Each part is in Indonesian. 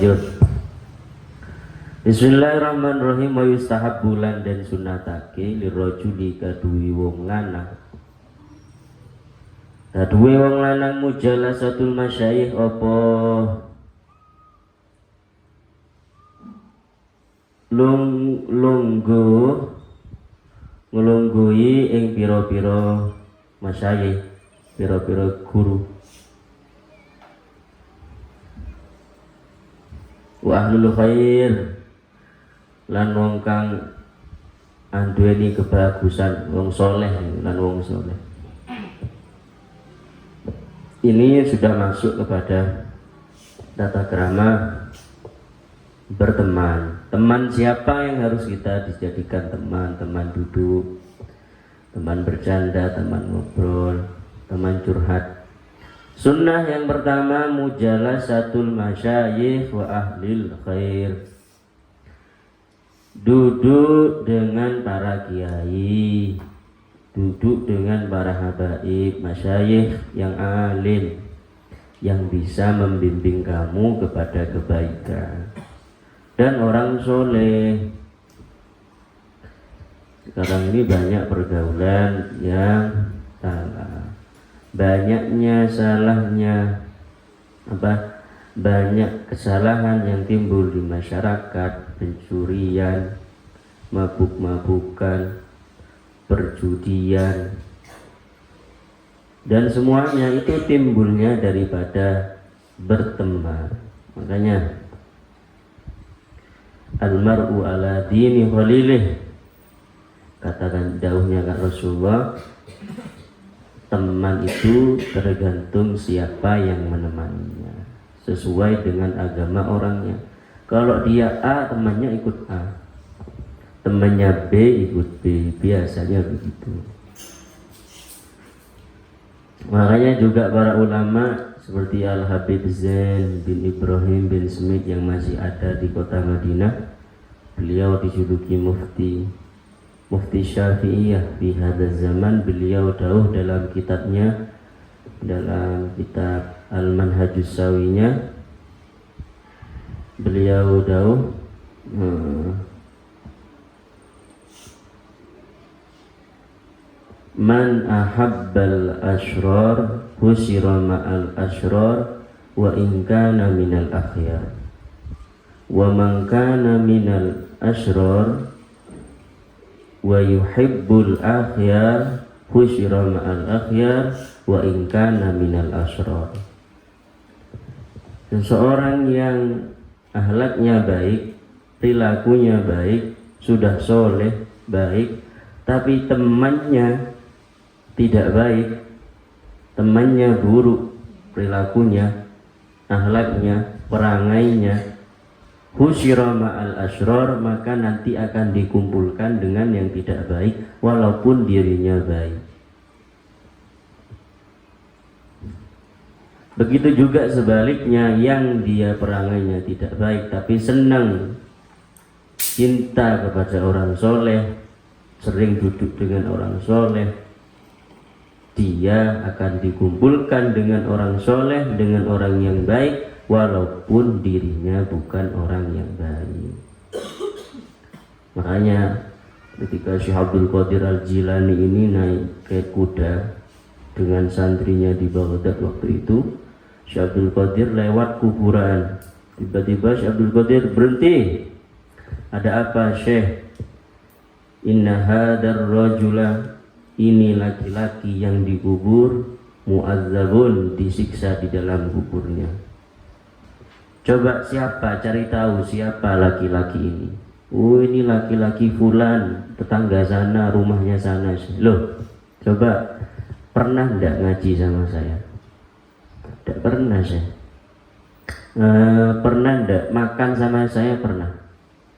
lanjut. Bismillahirrahmanirrahim. Wa yustahabbu lan den sunatake lirajuli kaduwe wong lanang. Kaduwe wong lanang mujalasatul masyayikh apa nglunggui ing pira-pira masyayikh, pira-pira guru. Wa ahlul khair lan wong kang anduweni kebagusan, wong soleh lan wong soleh. Ini sudah masuk kepada tata krama berteman. Teman siapa yang harus kita dijadikan teman? Teman duduk, teman bercanda, teman ngobrol, teman curhat. Sunnah yang pertama mujalasatul masyayikh wa ahlil khair. Duduk dengan para kiai, duduk dengan para habaib, masyayikh yang alim, yang bisa membimbing kamu kepada kebaikan, dan orang soleh. Sekarang ini banyak pergaulan yang salah, banyaknya salahnya banyak kesalahan yang timbul di masyarakat, pencurian, mabuk-mabukan, perjudian, dan semuanya itu timbulnya daripada berteman. Makanya almar'u ala dini khalilih, katakan dauhnya kak Rasulullah, teman itu tergantung siapa yang menemaninya, sesuai dengan agama orangnya. Kalau dia A, temannya ikut A, temannya B ikut B, biasanya begitu. Makanya juga para ulama seperti Al-Habib Zain bin Ibrahim bin Smith yang masih ada di kota Madinah, beliau dijuluki Mufti Syafi'iyah di hadaz zaman. Beliau dawuh dalam kitabnya, dalam kitab Al-Manhajus Sawinya, beliau dawuh man ahabbal ashrar husira ma'al ashrar wa in kana minal akhyar wa man kana minal ashrar wa yuhibbul akhyar husira ma'al akhyar wa in kana minal ashrar. Seseorang yang akhlaknya baik, perilakunya baik, sudah soleh, baik, tapi temannya tidak baik, temannya buruk, perilakunya, akhlaknya, perangainya, husyira ma'al asrar, maka nanti akan dikumpulkan dengan yang tidak baik walaupun dirinya baik. Begitu juga sebaliknya, yang dia perangainya tidak baik tapi senang, cinta kepada orang soleh, sering duduk dengan orang soleh, dia akan dikumpulkan dengan orang soleh, dengan orang yang baik walaupun dirinya bukan orang yang baik. Makanya ketika Syekh Abdul Qadir Al-Jilani ini naik ke kuda dengan santrinya di Baghdad waktu itu, Syekh Abdul Qadir lewat kuburan. Tiba-tiba Syekh Abdul Qadir berhenti. Ada apa Syekh? Inna hadar rajula, ini laki-laki yang dikubur, mu'adzabun, disiksa di dalam kuburnya. Coba siapa, cari tahu siapa laki-laki ini. Oh, ini laki-laki fulan, tetangga sana, rumahnya sana. Loh, coba pernah enggak ngaji sama saya? Tidak pernah saya. Pernah enggak makan sama saya? Pernah.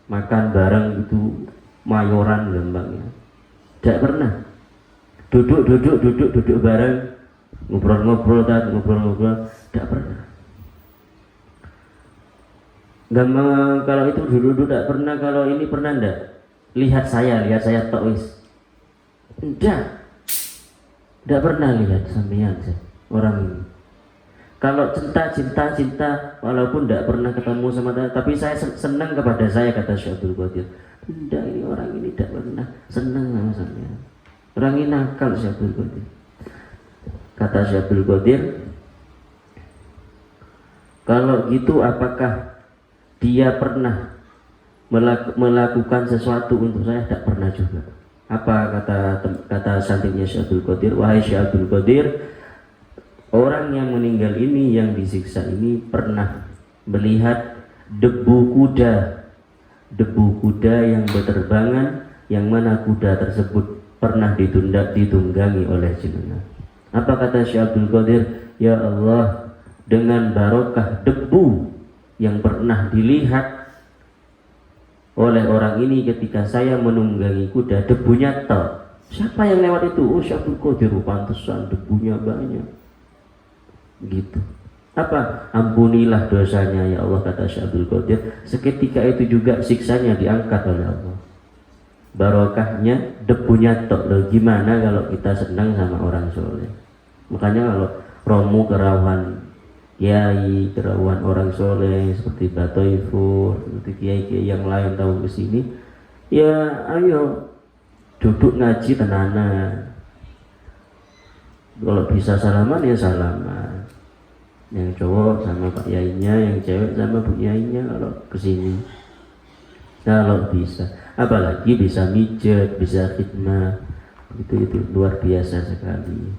Makan bareng itu mayoran gambangnya. Tidak pernah. Duduk bareng, ngobrol-ngobrol, tidak pernah. Gampang kalau itu duduk tidak pernah. Kalau ini pernah enggak? Lihat saya tois. Tidak pernah lihat sampean orang ini. Kalau cinta, walaupun tidak pernah ketemu sama dia, tapi saya senang kepada saya, kata Syekh Abdul Qadir. Tidak, ini orang ini tidak pernah senang sama saya. Orang ini nakal Syekh Abdul Qadir. Kata Syekh Abdul Qadir, kalau gitu apakah dia pernah melakukan sesuatu untuk saya? Tidak pernah juga. Apa kata santrinya Syekh Abdul Qadir? Wahai Syekh Abdul Qadir, orang yang meninggal ini, yang disiksa ini, pernah melihat debu kuda yang berterbangan, yang mana kuda tersebut pernah ditunggangi oleh jenengan. Apa kata Syekh Abdul Qadir? Ya Allah, dengan barokah debu yang pernah dilihat oleh orang ini ketika saya menunggangi kuda, debunya tok. Siapa yang lewat itu? Oh, Syekh Abdul Qadir, pantesan debunya banyak. Gitu. Apa? Ampunilah dosanya ya Allah, kata Syekh Abdul Qadir. Seketika itu juga siksanya diangkat oleh Allah. Barokahnya debunya tok. Loh, gimana kalau kita senang sama orang soleh? Makanya kalau romo kerawan kiai, kerawan orang soleh seperti Batoifur, seperti kiai-kiai yang lain tahu kesini, ya ayo duduk ngaji tenanan. Kalau bisa salaman ya salaman. Yang cowok sama pak yainya, yang cewek sama bu yainya kalau kesini. Kalau bisa, apalagi bisa mijet, bisa khidmah, itu luar biasa sekali.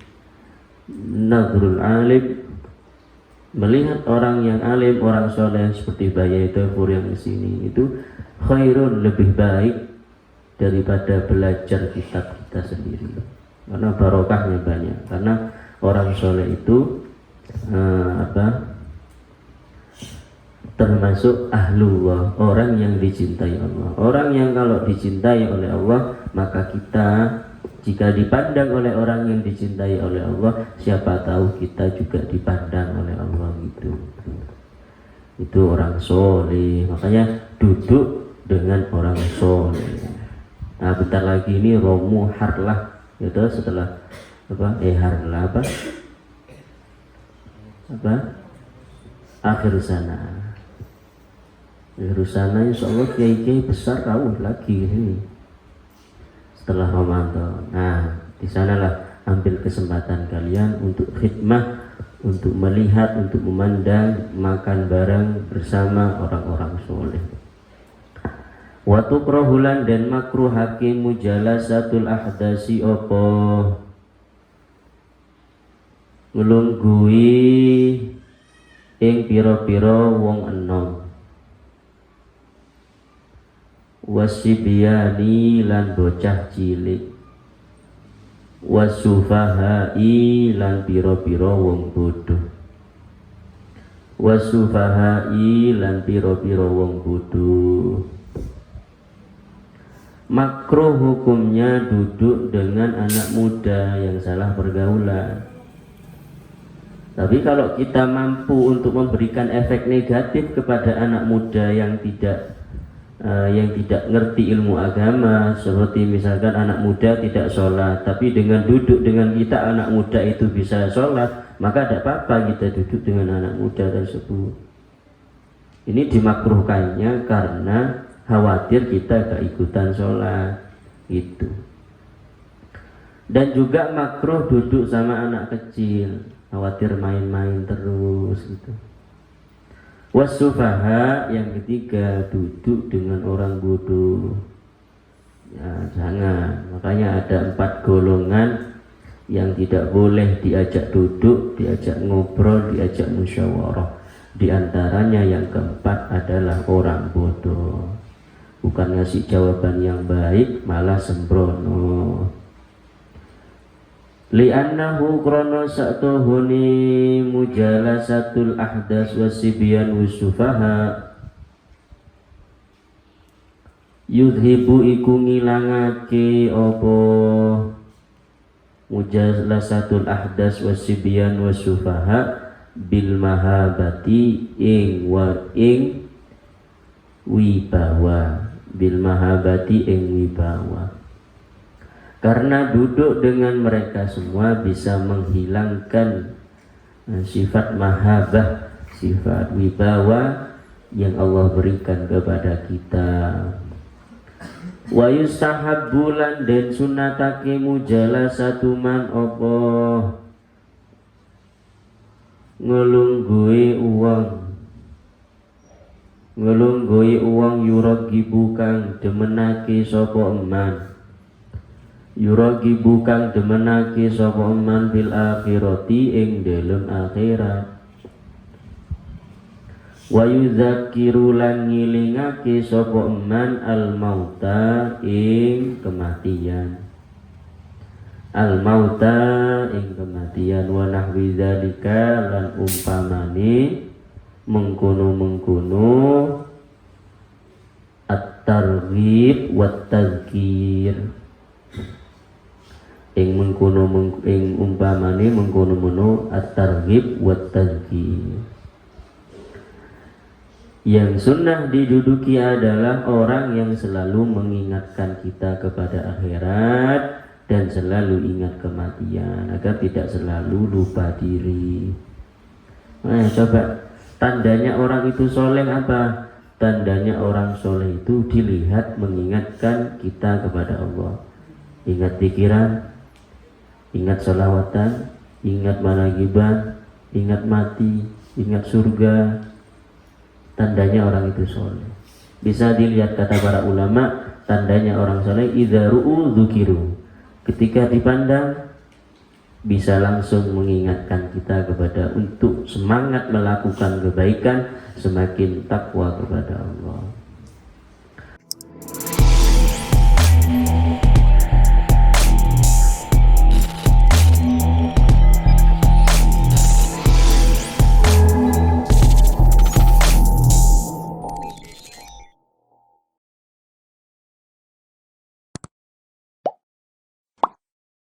Nadrul alim, melihat orang yang alim, orang soleh seperti Bayi Tafur yang kesini, itu khairun, lebih baik daripada belajar kitab kita sendiri, karena barokahnya banyak. Karena orang soleh itu termasuk ahlullah, orang yang dicintai Allah. Orang yang kalau dicintai oleh Allah, maka kita jika dipandang oleh orang yang dicintai oleh Allah, siapa tahu kita juga dipandang oleh Allah gitu. Itu orang soleh, makanya duduk dengan orang soleh. Nah, bentar lagi ini Romo Harlah, itu setelah Harlah akhir sana. Akhir sana insya Allah kiai-kiai besar rawuh lagi ini setelah Ramadan. Nah, di sanalah ambil kesempatan kalian untuk khidmah, untuk melihat, untuk memandang, makan bareng bersama orang-orang soleh. Wa tukrahulan dan makruh hakim mujalasatul ahdasi opo nglunggui ing pira-pira wong enom, wasibiyani lan bocah cilik, wasufahai lan pira-pira wong bodoh, wasufahai lan pira-pira wong bodoh. Makruh hukumnya duduk dengan anak muda yang salah pergaulan. Tapi kalau kita mampu untuk memberikan efek negatif kepada anak muda yang tidak ngerti ilmu agama, seperti misalkan anak muda tidak sholat, tapi dengan duduk dengan kita anak muda itu bisa sholat, maka tidak apa-apa kita duduk dengan anak muda tersebut. Ini dimakruhkannya karena khawatir kita keikutan sholat gitu. Dan juga makruh duduk sama anak kecil, khawatir main-main terus gitu. Wasufaha, yang ketiga, duduk dengan orang bodoh. Ya, jangan. Makanya ada 4 golongan yang tidak boleh diajak duduk, diajak ngobrol, diajak musyawarah. Di antaranya yang keempat adalah orang bodoh. Bukan ngasih jawaban yang baik, malah sembrono. Li'annahu krono sa'tuhuni mujalasatul ahdas wasibyan wasufaha yudhibu iku ngilangake opo mujalasatul ahdas wasibyan wasufaha bil mahabati ing wibawa, bil mahabati ing wibawa. Karena duduk dengan mereka semua bisa menghilangkan sifat mahabbah, sifat wibawa yang Allah berikan kepada kita. Wa yustahabbu lan den sunatake mujalasatu man apa ngelungguhi uang yuragibu kang demenake sapa eman, yuragibu kang demenake sapa eman bil akhirati ing dalem akhirat. Wa yudzakiru lan ngilingake sapa eman al mauta ing kematian, al mauta ing kematian. Wa nahwi dzalika lan umpamane mengkono at-targhib wat tadzkir ing umpamane mengkono at-targhib wat tadzkir. Yang sunnah diduduki adalah orang yang selalu mengingatkan kita kepada akhirat dan selalu ingat kematian agar tidak selalu lupa diri. Nah, coba tandanya orang itu soleh apa? Tandanya orang soleh itu dilihat mengingatkan kita kepada Allah. Ingat pikiran, ingat sholawatan, ingat managiban, ingat mati, ingat surga. Tandanya orang itu soleh. Bisa dilihat kata para ulama, tandanya orang soleh idza ru'u dzukiru. Ketika dipandang bisa langsung mengingatkan kita kepada untuk semangat melakukan kebaikan, semakin takwa kepada Allah.